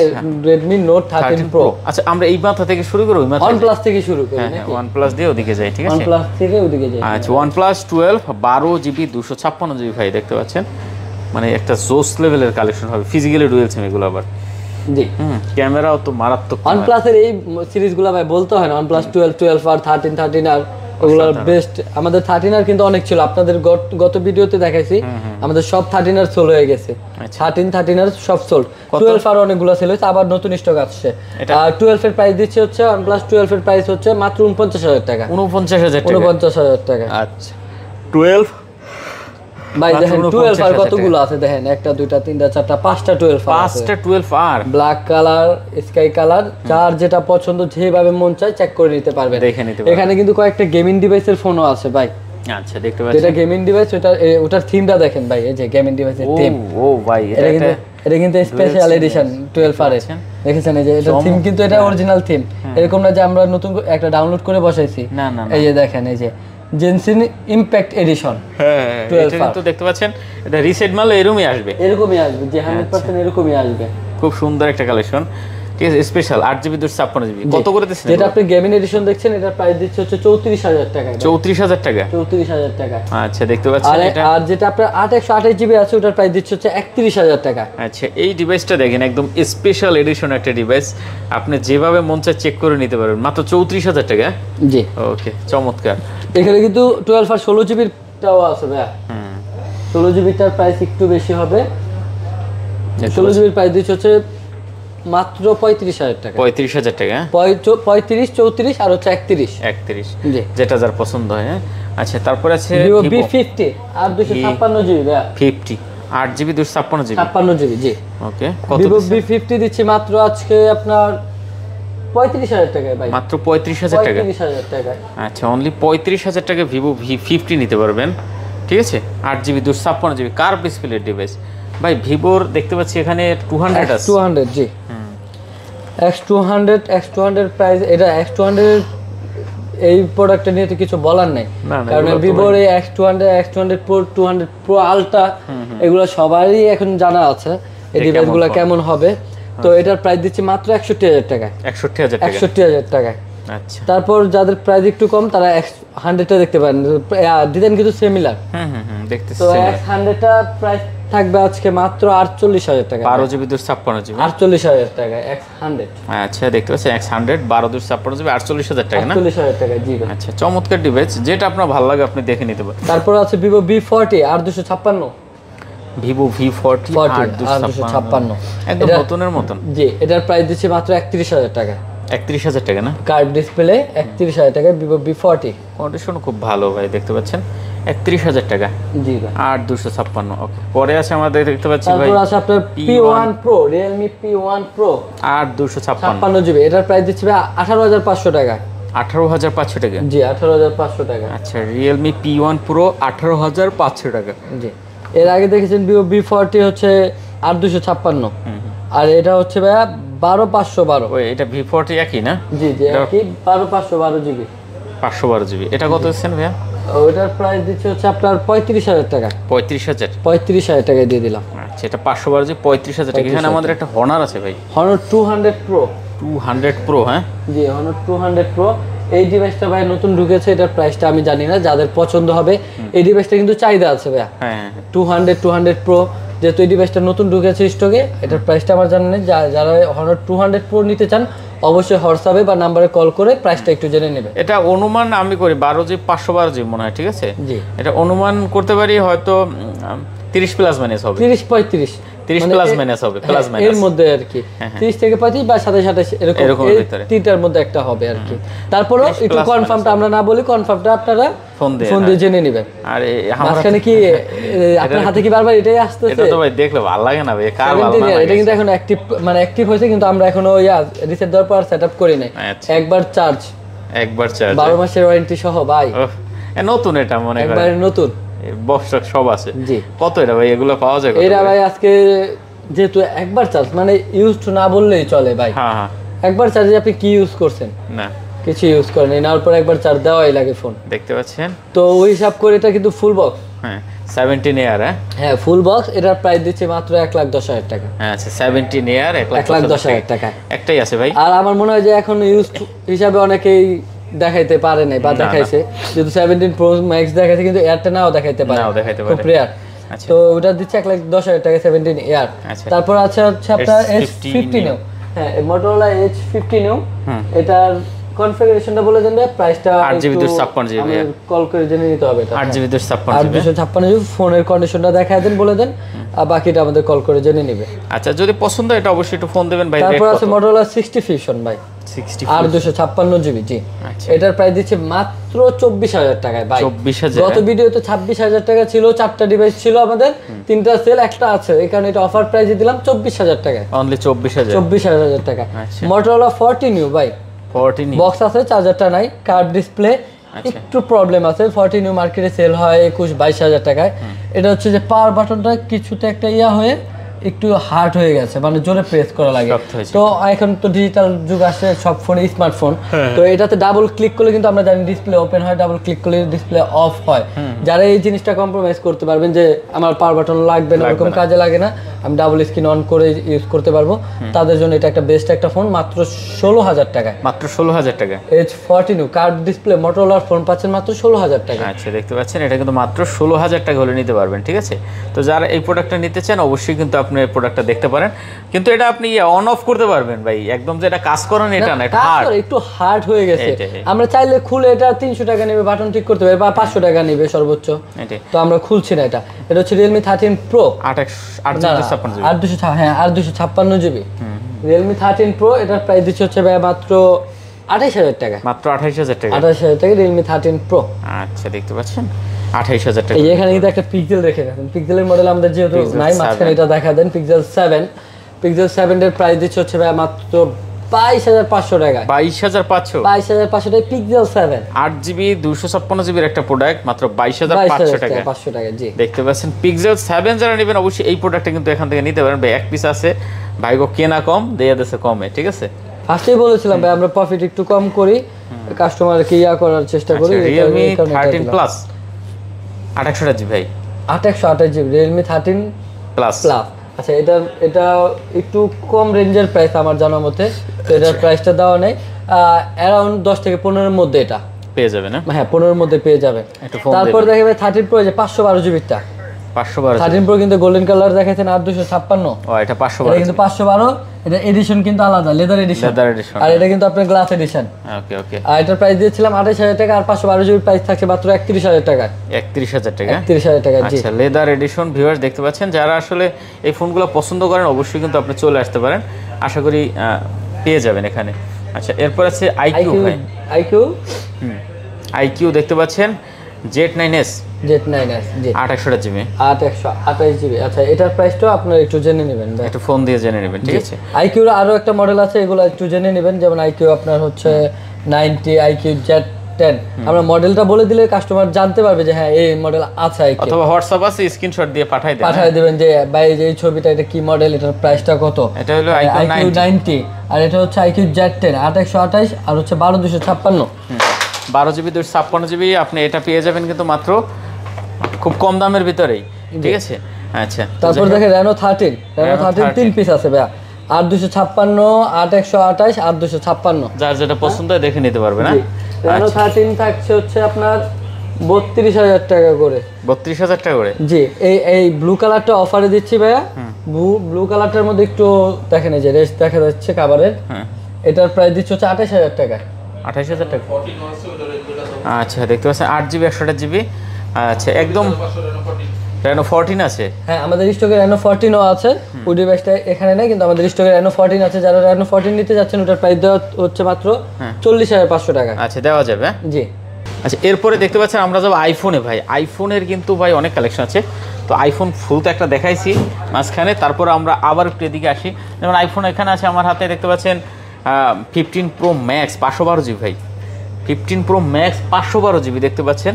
Redmi Note 13 Pro। আচ্ছা আমরা এই মাথা থেকে শুরু করব, এই মাথা OnePlus থেকে শুরু করি নাকি? OnePlus দিয়ে ওদিকে যাই। ঠিক আছে OnePlus থেকে ওদিকে যাই। আচ্ছা OnePlus 12 12GB 256GB ভাই, দেখতে পাচ্ছেন মানে একটা জোস লেভেলের কালেকশন হবে। ফিজিক্যালি ডুয়াল সিম এগুলো আবার। জি ক্যামেরাও তো মারাত্মক। OnePlus এর এই সিরিজগুলো ভাই বলতে হয় না, OnePlus 12 আর 13 আর ওগুলোর বেস্ট। আমাদের 13 আর কিন্তু অনেক ছিল, আপনাদের গত ভিডিওতে দেখাইছি আমাদের সব 13 আর সোল হয়ে গেছে। 13 আর সব সোল্ড। 12 আর অনেকগুলো সেল হয়েছে, আবার নতুন স্টক আসছে। আর 12 এর প্রাইস দিচ্ছে হচ্ছে OnePlus 12 এর প্রাইস হচ্ছে মাত্র 49,000 টাকা। 49,000 টাকা। আচ্ছা 12 ভাই দেখেন 12 আর কতগুলো আছে দেখেন, 1 2 3 4 5টা 12 আর ব্ল্যাক কালার, স্কাই কালার, যার যেটা পছন্দ যেভাবে মন চায় চেক করে নিতে পারবেন। এখানে কিন্তু কয়েকটা গেমিং ডিভাইসের ফোনও আছে ভাই। আচ্ছা দেখতে পাচ্ছেন যেটা গেমিং ডিভাইস, ওটার থিমটা দেখেন ভাই, এই যে গেমিং ডিভাইসের থিম। ও ভাই এটা কিন্তু স্পেশাল এডিশন 12 আর দেখেছেন, এই যে এটা থিম কিন্তু এটা অরিজিনাল থিম, এরকম না যে আমরা নতুন একটা ডাউনলোড করে বসাইছি। না এই যে দেখেন এই যে জেনসিন ইমপ্যাক্ট এডিশন। হ্যাঁ এটা কিন্তু দেখতে পাচ্ছেন, এটা রিসেট মাল এরকমই আসবে যে 100% এরকমই আসবে। খুব সুন্দর একটা কালেকশন। ঠিক আছে স্পেশাল 8GB 256GB। কত করে দিচ্ছেন? যেটা আপনি গেমিং এডিশন দেখছেন এটার প্রাইস দিচ্ছে হচ্ছে 34,000 টাকা। 34,000 টাকা। 34,000 টাকা। আচ্ছা দেখতে পাচ্ছেন এটা। আর যেটা আপনার 128GB আছে ওটার প্রাইস দিচ্ছে হচ্ছে 31,000 টাকা। আচ্ছা এই ডিভাইসটা দেখেন, একদম স্পেশাল এডিশন একটা ডিভাইস, আপনি যেভাবে মন চায় চেক করে নিতে পারবেন মাত্র 34,000 টাকা। জি ওকে চমৎকার। এখানে কিন্তু 12 আর 16GB টাও আছে ভাই। 16GB টার প্রাইস একটু বেশি হবে। 16GB প্রাইস দিচ্ছে হচ্ছে মাত্র 35,000 টাকা। 35,000 টাকা। 35 34 আর হচ্ছে 31। জি যেটা যার পছন্দ হয়। আচ্ছা তারপর আছে Vivo V50 আর 256GB ভাই। 50 8GB 256GB। 56GB জি। ওকে কত Vivo V50 দিচ্ছি মাত্র আজকে আপনার 35,000 টাকায় ভাই। মাত্র 35,000 টাকা। 35,000 টাকা। আচ্ছা অনলি 35,000 টাকা Vivo V50 নিতে পারবেন। ঠিক আছে 8GB 256GB curve display device ভাই ভিভোর দেখতে পাচ্ছি এখানে 200 আছে 200 জি X200 প্রাইস এটা X200 এই প্রোডাক্টটা নিয়ে তো কিছু বলার নাই কারণ ভিভোর এই X200 Pro 200 Pro Ultra এগুলো সবারই এখন জানা আছে এই ডিভাইসগুলো কেমন হবে তো এটার প্রাইস দিচ্ছি মাত্র 61000 টাকা 61000 টাকা আচ্ছা তারপর যাদের প্রাইস একটু কম তারা X100 টা দেখতে পারেন ডিজাইন কিন্তু সিমিলার দেখতেছি তো X100 টা প্রাইস থাকবে আজকে মাত্র 48000 টাকা 12GB 256GB 48000 টাকা X100 আচ্ছা দেখতে পাচ্ছেন X100 12/256GB 48000 টাকা না 48000 টাকা জি ভাই আচ্ছা চমৎকার ডিভাইস যেটা আপনার ভালো লাগে আপনি দেখে নিতে পারেন তারপর আছে Vivo V40 8256 Vivo V40 8256 একদম নতুনের মতন জি এটার প্রাইস দিচ্ছি মাত্র 31000 টাকা 31000 টাকা না কার্ভ ডিসপ্লে 31000 টাকা Vivo V40 কন্ডিশন খুব ভালো ভাই দেখতে পাচ্ছেন 31000 টাকা জি ভাই 8256 ওকে পরে আছে আমাদের দেখতে পাচ্ছি ভাই তারপর আছে আপনার P1 Pro Realme P1 Pro 8256 GB এটার প্রাইস দিচ্ছি ভাই 18500 টাকা 18500 টাকা জি 18500 টাকা আচ্ছা Realme P1 Pro 18500 টাকা জি এর আগে দেখেছেন Vivo V40 হচ্ছে 8256 আর এটা হচ্ছে ভাই 12512 ওই এটা V40 একই না জি জি একই 12512 GB 512GB এটা কত দিচ্ছেন ভাইয়া ওটার প্রাইস দিচ্ছে হচ্ছে আপনার 35000 টাকা 35000 টাকায় দিয়ে দিলাম আচ্ছা এটা 512GB 35000 টাকা এখানে আমাদের একটা Honor আছে ভাই Honor 200 Pro হ্যাঁ জি Honor 200 Pro এই ডিভাইসটা ভাই নতুন ঢুকেছে এটার প্রাইসটা আমি জানি না যাদের পছন্দ হবে এই ডিভাইসটা কিন্তু চাহিদা আছে ভাই হ্যাঁ 200 Pro যেহেতু এই ডিভাইসটা নতুন ঢুকেছে স্টকে এটার প্রাইসটা আমার জানা নেই যারা Honor 200 Pro নিতে চান অবশ্যই হোয়াটসঅ্যাপে বা নম্বরে কল করে প্রাইসটা একটু জেনে নেবেন এটা অনুমান আমি করি 12GB 512GB মনে হয় ঠিক আছে জি এটা অনুমান করতে পারি হয়তো 30 প্লাস মাইনাস হবে 30 প্লাস মাইনাস হবে প্লাস মাইনাস এর মধ্যে আর কি 30 থেকে 35 বা 27 এরকম তিনটার মধ্যে একটা হবে আর কি তারপরে একটু কনফার্মটা আমরা না বলি কনফার্মটা আপনারা ফোন দিয়ে জেনে নেবেন আর মাঝখানে কি আপনার হাতে কি বারবার এটাই আসতেছে এটা তো ভাই দেখলে ভালো লাগে না ভাই কার ভালো লাগে এটা কিন্তু এখন অ্যাক্টিভ হয়েছে কিন্তু আমরা এখনো রিসেট দেওয়ার পর সেটআপ করি নাই একবার চার্জ 12 মাসের ওয়ারেন্টি সহ ভাই নতুন এটা মনে করেন একবারে নতুন বক্স সব আছে জি কত এটা ভাই এগুলো পাওয়া যায় এটা ভাই আজকে যেহেতু একবার চার্জ মানে ইউজড না বললেই চলে ভাই হ্যাঁ একবার চার্জে আপনি কি ইউজ করছেন না কিছু ইউজ করেন নেওয়ার পর একবার চার্জ দেওয়াই লাগে ফোন দেখতে পাচ্ছেন তো ওই হিসাব করে এটা কিন্তু ফুল বক্স হ্যাঁ 17 এয়ার হ্যাঁ ফুল বক্স এটার প্রাইস দিচ্ছে মাত্র 1,10,000 টাকা হ্যাঁ আচ্ছা 17 এয়ার 1,10,000 টাকা একটাই আছে ভাই আর আমার মনে হয় যে এখন ইউজ হিসাবে অনেকেই দেখাইতে পারে নাই বা দেখাইছে যেহেতু 17 Pro Max দেখাইছে কিন্তু এয়ারটা নাও দেখাইতে পারে খুব রেয়ার তো ওটা দিচ্ছে 1,10,000 টাকা 17 এয়ার তারপর আছে আপনার S50 নিউ হ্যাঁ Motorola H50 নিউ এটার কনফিগারেশনটা বলে দেন ভাই প্রাইসটা 8GB 256GB কল করে জেনে নিতে হবে এটা 8GB 256GB ফোনের কন্ডিশনটা দেখায় দেন বলে দেন আর বাকিটা আমাদের কল করে জেনে নেবে আচ্ছা যদি পছন্দ হয় এটা অবশ্যই একটু ফোন দিবেন ভাই তারপর আছে Motorola 60 Fusion ভাই 60 আর 256GB জি এটার প্রাইস দিচ্ছে মাত্র 24000 টাকায় ভাই 24000 গত ভিডিওতে 26000 টাকা ছিল চারটা ডিভাইস ছিল আমাদের তিনটা সেল একটা আছে এই কারণে এটা অফার প্রাইসে দিলাম 24000 টাকা অনলি 24000 টাকা Motorola 40 নিউ ভাই 40 নিউ বক্স আছে চার্জারটা নাই কার্ভ ডিসপ্লে একটু প্রবলেম আছে 40 নিউ মার্কেটে সেল হয় 21-22,000 টাকায় এটা হচ্ছে যে পাওয়ার বাটনটা কিছুতে একটা হয়ে একটু হার্ড হয়ে গেছে মানে জোরে প্রেস করা লাগে তো এখন তো ডিজিটাল যুগ আসছে সব ফোনে স্মার্টফোন তো এটাতে ডাবল ক্লিক করলে কিন্তু আমরা জানি ডিসপ্লে ওপেন হয় ডাবল ক্লিক করলে ডিসপ্লে অফ হয় যারা এই জিনিসটা কম্প্রোমাইজ করতে পারবেন যে আমার পাওয়ার বাটন লাগবে না এরকম কাজে লাগে না আমি ডাবল স্ক্রিন অন করে ইউজ করতে পারবো তাদের জন্য এটা একটা বেস্ট একটা ফোন মাত্র 16000 টাকা মাত্র 16000 টাকা H40 new curve display Motorola phone পাচ্ছেন মাত্র 16000 টাকা আচ্ছা দেখতে পাচ্ছেন এটা কিন্তু মাত্র 16000 টাকা হলে নিতে পারবেন ঠিক আছে তো যারা এই প্রোডাক্টটা নিতে চান অবশ্যই কিন্তু আপনি এই প্রোডাক্টটা দেখতে পারেন কিন্তু এটা আপনি অন অফ করতে পারবেন ভাই একদম যে এটা কাজ করেন এটা না এটা হার্ড একটু হার্ড হয়ে গেছে আমরা চাইলে খুলে এটা 300 টাকা নেবে বাটন ঠিক করতে পারি বা 500 টাকা নেবে সর্বোচ্চ তো আমরা খুলছি না এটা হচ্ছে Realme 13 Pro 856GB Realme 13 Pro এটার প্রাইস দিচ্ছে হচ্ছে ভাই মাত্র 28000 টাকা মাত্র 28000 টাকা 28000 টাকা Realme 13 Pro আচ্ছা দেখতে পাচ্ছেন 28000 টাকা এই এখানে কিন্তু একটা পিক্সেল রেখে রাখেন পিক্সেলের মডেল আমাদের যেহেতু নাই মাঝখানে এটা দেখা দেন পিক্সেল 7 এর প্রাইস দিচ্ছে হচ্ছে ভাই মাত্র 22,500 টাকা। 22,500 22,500 টাকা পিক্সেল 7 8GB 256GB একটা প্রোডাক্ট মাত্র 22,500 টাকা। 500 টাকা জি। দেখতে পাচ্ছেন পিক্সেল 7 যারা নেবেন অবশ্যই এই প্রোডাক্টটা কিন্তু এখান থেকে নিতে পারেন ভাই। এক পিস আছে ভাইগো, কেনা কম দেয়া দেশে কমে, ঠিক আছে। ফার্স্টেই বলেছিলাম ভাই আমরা প্রফিট একটু কম করি, কাস্টমারকে ইয়া করার চেষ্টা করি। Realme 13 প্লাস 2800 ভাই, 828 জিবি Realme 13 প্লাস। আচ্ছা এটা একটু কম রেঞ্জের প্রাইস আমার জানার মতে, তো এটার প্রাইসটা দেওয়া নেই, অ্যারাউন্ড 10 থেকে 15 এর মধ্যে এটা পেয়ে যাবেন। হ্যাঁ 15 এর মধ্যে পেয়ে যাবেন। তারপর দেখে ভাই 13 প্রো যে 512 জিবিটা, 512 13 প্রো কিন্তু গোল্ডেন কালার দেখাইছেন 8256। ও এটা 512, এটা কিন্তু 512, এটা এডিশন কিন্তু আলাদা, লেদার এডিশন। আর এটা কিন্তু আপনার গ্লাস এডিশন। ওকে ওকে। আর এটার প্রাইস দিয়েছিলাম 28000 টাকা, আর 512 জিবি প্রাইস থাকছে মাত্র 31000 টাকা। 31000 টাকা, 31000 টাকা জি। আচ্ছা লেদার এডিশন ভিউয়ার্স দেখতে পাচ্ছেন, যারা আসলে এই ফোনগুলো পছন্দ করেন অবশ্যই কিন্তু আপনি চলে আসতে পারেন, আশা করি পেয়ে যাবেন এখানে। আচ্ছা এরপর আছে আইকিউ ভাই, আইকিউ দেখতে পাচ্ছেন Z9s জি 828 জিবি 828 জিবি। আচ্ছা এটার প্রাইসটাও আপনারা একটু জেনে নেবেন ভাই, একটু ফোন দিয়ে জেনে নেবেন, ঠিক আছে। আইকিউর আরো একটা মডেল আছে, এগুলো একটু জেনে নেবেন, যেমন আইকিউ আপনার হচ্ছে 90, আইকিউ Z10। আমরা মডেলটা বলে দিলে কাস্টমার জানতে পারবে যে হ্যাঁ এই মডেল আছে আইকিউ, অথবা হোয়াটসঅ্যাপ আছে স্ক্রিনশট দিয়ে পাঠাই দিবেন যে ভাই এই ছবিটা এটা কি মডেল, এটার প্রাইসটা কত। এটা হলো আইকিউ 90 আর এটা হচ্ছে আইকিউ Z10 828 আর হচ্ছে 12256। 12GB 256GB আপনি এটা পেয়ে যাবেন কিন্তু মাত্র খুব কম দামের ভিতরেই, ঠিক আছে। আচ্ছা তারপর দেখেন Reno 13 3 পিস আছে ভাই, 8256 8128 8256, যার যেটা পছন্দ হয় দেখে নিতে পারবে না। Reno 13 থাকছে হচ্ছে আপনার 32000 টাকা করে। 32000 টাকা করে জি। এই ব্লু কালারটা অফারে দিচ্ছি ভাইয়া, ব্লু কালারটার মধ্যে একটু দেখেন এই যে রেস্ট দেখা যাচ্ছে কাভারের, এটার প্রাইস দিচ্ছে হচ্ছে 28000 টাকা। 28000 টাকা। আচ্ছা দেখতে পাচ্ছেন 8GB 128GB। আচ্ছা একদম Reno 14 আছে। হ্যাঁ আমাদের স্টকে Reno 14ও আছে, ওই ডিভাইসটা এখানে নেই কিন্তু আমাদের স্টকে Reno 14 আছে। যারা Reno 14 নিতে যাচ্ছেন ওটার প্রাইস দেওয়া হচ্ছে মাত্র 40500 টাকা। আচ্ছা দেওয়া যাবে জি। আচ্ছা এরপরে দেখতে পাচ্ছেন আমরা যাব আইফোনে ভাই। আইফোনের কিন্তু ভাই অনেক কালেকশন আছে, তো আইফোন ফুল তো একটা দেখাইছি মাঝখানে, তারপর আমরা আবার একটু এদিকে আসি। যেমন আইফোন এখানে আছে আমার হাতে, দেখতে পাচ্ছেন 15 Pro Max 512GB ভাই, 15 Pro Max 512GB দেখতে পাচ্ছেন,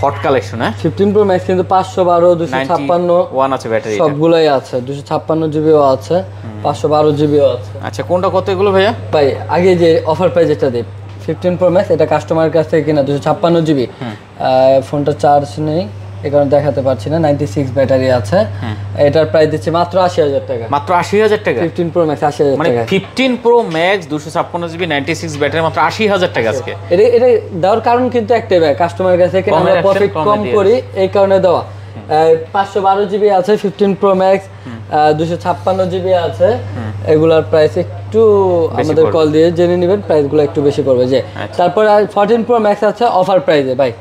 হট কালেকশন। হ্যাঁ 15 Pro Max কিন্তু 512 256 আছে ব্যাটারি, সবগুলাই আছে, 256 জিবিও আছে, 512 জিবিও আছে। আচ্ছা কোনটা কত এগুলো ভাইয়া? ভাই আগে যে অফার প্রাইস যেটা দেব 15 Pro Max, এটা কাস্টমারের কাছ থেকে কিনা 256 জিবি, ফোনটা চার্জ নেই এই কারণে দেখাতে পারছি না, 96 ব্যাটারি আছে। এটার প্রাইস দিচ্ছে মাত্র 80000 টাকা। মাত্র 80000 টাকা 15 Pro Max 80000 মানে টাকা। 15 Pro Max 256GB 96 ব্যাটারি মাত্র 80000 টাকা আজকে। এটা দেওয়ার কারণ কিন্তু একটাই ভাই, কাস্টমারের কাছে থেকে আমরা প্রফিট কম করি এই কারণে দেওয়া। 512 জিবি আছে 15 Pro Max, 256 জিবি আছে, এগুলার প্রাইস একটু আমাদের কল দিয়ে জেনে নেবেন, প্রাইসগুলো একটু বেশি পড়বে যে। তারপর 14 Pro Max আছে অফার প্রাইসে ভাই,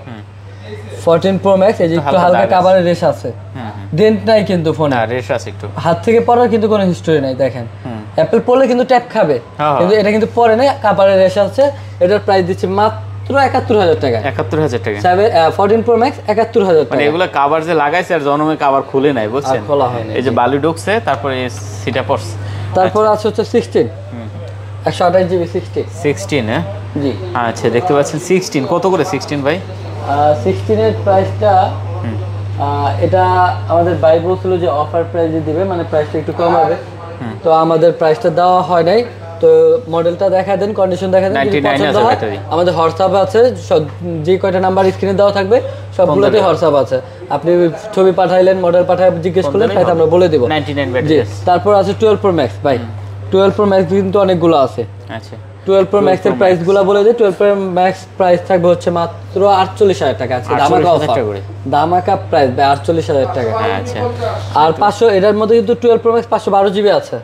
14 Pro Max এই যে একটু হালকা কাভারের রেশ আছে, ডেন্ট নাই কিন্তু ফোনে, রেশ আছে একটু, হাত থেকে পড়ার কিন্তু কোনো হিস্টরি নাই। দেখেন অ্যাপল পড়লে কিন্তু ট্যাপ খাবে, কিন্তু এটা কিন্তু পরে নাই, কাভারের রেশ আছে। এটার প্রাইস দিচ্ছি মাত্র 71000 টাকা। 71000 টাকা 14 Pro Max 71000 টাকা। মানে এগুলা কভার যে লাগাইছে আর জনমে কভার খুলে নাই, বুঝছেন, খোলা হয় না, এই যে বালি ঢুকছে তারপরে সিটা পড়ছে। তারপর আছে হচ্ছে 16 128 জিবি 16 হ্যাঁ জি। আচ্ছা দেখতে পাচ্ছেন 16 কত করে 16 ভাই? 16 এর প্রাইসটা এটা আমাদের ভাই বলছিল যে অফার প্রাইসে দিবে, মানে প্রাইসটা একটু কম হবে, তো আমাদের প্রাইসটা দেওয়া হয় নাই। তো মডেলটা দেখা দেন, কন্ডিশন দেখা দেন, যদি পছন্দ হয় আমাদের হোয়াটসঅ্যাপ আছে, যে কয়টা নাম্বার স্ক্রিনে দেওয়া থাকবে সবগুলোতে হোয়াটসঅ্যাপ আছে, আপনি ছবি পাঠাইলেন, মডেল পাঠায় জিজ্ঞেস করলেন, তাই আমরা বলে দেব। 99 ব্যাটারি। তারপর আছে 12 Pro Max ভাই, 12 Pro Max কিন্তু অনেকগুলো আছে। আচ্ছা 12 Pro Max এর প্রাইসগুলো বলে দিই। 12 Pro Max প্রাইস থাকবে হচ্ছে মাত্র 48000 টাকা আছে, ধামাকা অফার, ধামাকা প্রাইস 48000 টাকা। আচ্ছা আর 500 এটার মধ্যে কিন্তু 12 Pro Max 512 জিবি আছে,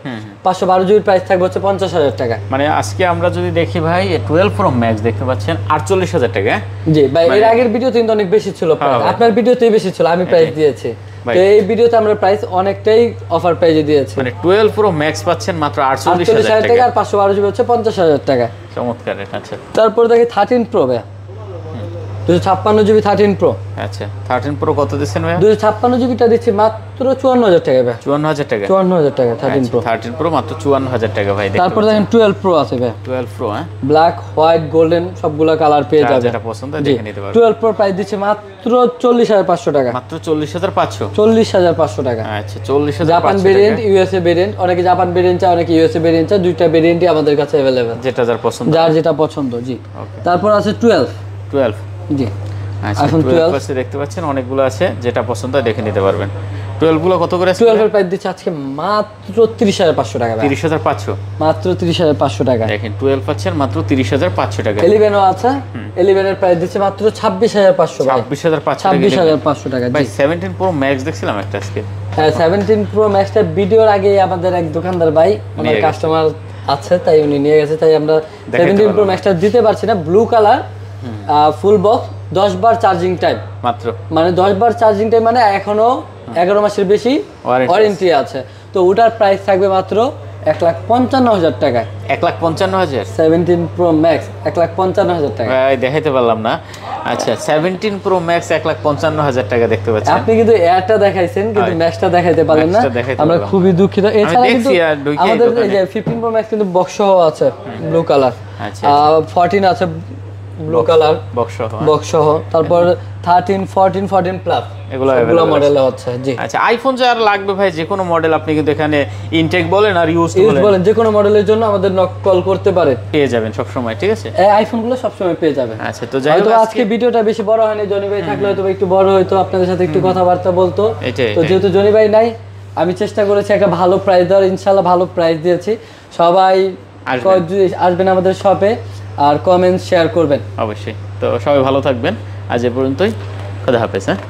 512 জিবির প্রাইস থাকবে হচ্ছে 50000 টাকা। মানে আজকে আমরা যদি দেখি ভাই 12 Pro Max দেখতে পাচ্ছেন 48000 টাকা। জি ভাই, এর আগের ভিডিওতে কিন্তু অনেক বেশি ছিল প্রাইস, আপনার ভিডিওতেই বেশি ছিল, আমি প্রাইস দিয়েছি, তো এই ভিডিওতে আমরা প্রাইস অনেকটাই অফার প্রাইসে দিয়েছি। মানে 12 Pro Max পাচ্ছেন মাত্র 48000 টাকা আর 512 জিবি হচ্ছে 50000 টাকা। চমৎকার। আচ্ছা তারপর দেখি 13 Pro ভাই, 256 জিবি 13 Pro। আচ্ছা 13 Pro কত দিচ্ছেন ভাই? 256 জিবিটা দিচ্ছি মাত্র মাত্র 54000 টাকা ভাই। 54000 টাকা, 54000 টাকা 13 প্রো। 13 প্রো মাত্র 54000 টাকা ভাই। তারপর দেখেন 12 প্রো আছে ভাই। 12 প্রো হ্যাঁ, ব্ল্যাক, হোয়াইট, গোল্ডেন সবগুলা কালার পেয়ে যাবেন, যেটা পছন্দ দেখে নিতে পারবেন। 12 প্রো প্রাইস দিচ্ছে মাত্র 40500 টাকা। মাত্র 40500, 40500 টাকা। আচ্ছা 40500 জাপান ভেরিয়েন্ট, ইউএসএ ভেরিয়েন্ট, অনেকে জাপান ভেরিয়েন্ট চায়, অনেকে ইউএসএ ভেরিয়েন্ট চায়, দুইটা ভেরিয়েন্টই আমাদের কাছে अवेलेबल, যেটা যার পছন্দ, যার যেটা পছন্দ। জি ওকে। তারপর আছে 12। জি আচ্ছা এখন 12 পাশে দেখতে পাচ্ছেন অনেকগুলো আছে, যেটা পছন্দ দেখে নিতে পারবেন। 12 গুলো কত করে আছে? 12 এর প্রাইস দিচ্ছে আজকে মাত্র 30500 টাকা ভাই। 30500, মাত্র 30500 টাকা। দেখেন 12 পাচ্ছেন মাত্র 30500 টাকা। 11 ও আছে, 11 এর প্রাইস দিচ্ছে মাত্র 26500 ভাই। 26500 টাকা। 26500 টাকা ভাই জি। 17 প্রো ম্যাক্স দেখছিলাম একটা আজকে। হ্যাঁ 17 প্রো ম্যাক্সটা ভিডিওর আগে আমাদের এক দোকানদার ভাই, ওনার কাস্টমার আছে তাই উনি নিয়ে গেছে, তাই আমরা 17 প্রো ম্যাক্সটা দিতে পারছি না। ব্লু কালার, ফুল বক্স, 10 বার চার্জিং টাইম মাত্র, মানে 10 বার চার্জিং টাইম, মানে এখনো 11 মাসের বেশি ওয়ারেন্টি আছে। তো ওটার প্রাইস থাকবে মাত্র 1,55,000 টাকায়। 1,55,000, 17 প্রো ম্যাক্স 1,55,000 টাকা। ভাই দেখাইতে পারলাম না। আচ্ছা 17 প্রো ম্যাক্স 1,55,000 টাকা দেখতে পাচ্ছেন। আপনি কিন্তু এয়ারটা দেখাইছেন কিন্তু ম্যাক্সটা দেখাইতে পারলেন না, আমরা খুবই দুঃখিত। এছাড়া কিন্তু আমাদের এই যে 15 প্রো ম্যাক্স কিন্তু বক্স সহ আছে, ব্লু কালার। আচ্ছা 14 আছে ব্লু কালার বক্স সহ, বক্স সহ। তারপর 13, 14 প্লাস এগুলো এগুলো মডেল হচ্ছে। জি আচ্ছা আইফোন যার লাগবে ভাই, যে কোনো মডেল আপনি কিন্তু এখানে ইনটেক বলেন আর ইউজ বলেন, যে কোনো মডেলের জন্য আমাদের নক কল করতে পারে, পেয়ে যাবেন সব সময়, ঠিক আছে? এই আইফোনগুলো সব সময় পেয়ে যাবেন। আচ্ছা তো যাই হোক হয়তো আজকে ভিডিওটা বেশি বড় হয়নি, জনি ভাই থাকলে হয়তো একটু বড় হয়তো, আপনাদের সাথে একটু কথাবার্তা বলতো। তো যেহেতু জনি ভাই নাই, আমি চেষ্টা করেছি একটা ভালো প্রাইস দেওয়ার, ইনশাআল্লাহ ভালো প্রাইস দিয়েছি। সবাই আসবেন আমাদের শপে আর কমেন্ট শেয়ার করবেন অবশ্যই। তো সবাই ভালো থাকবেন, আজ এ পর্যন্তই, খোদা হাফেজ। হ্যাঁ।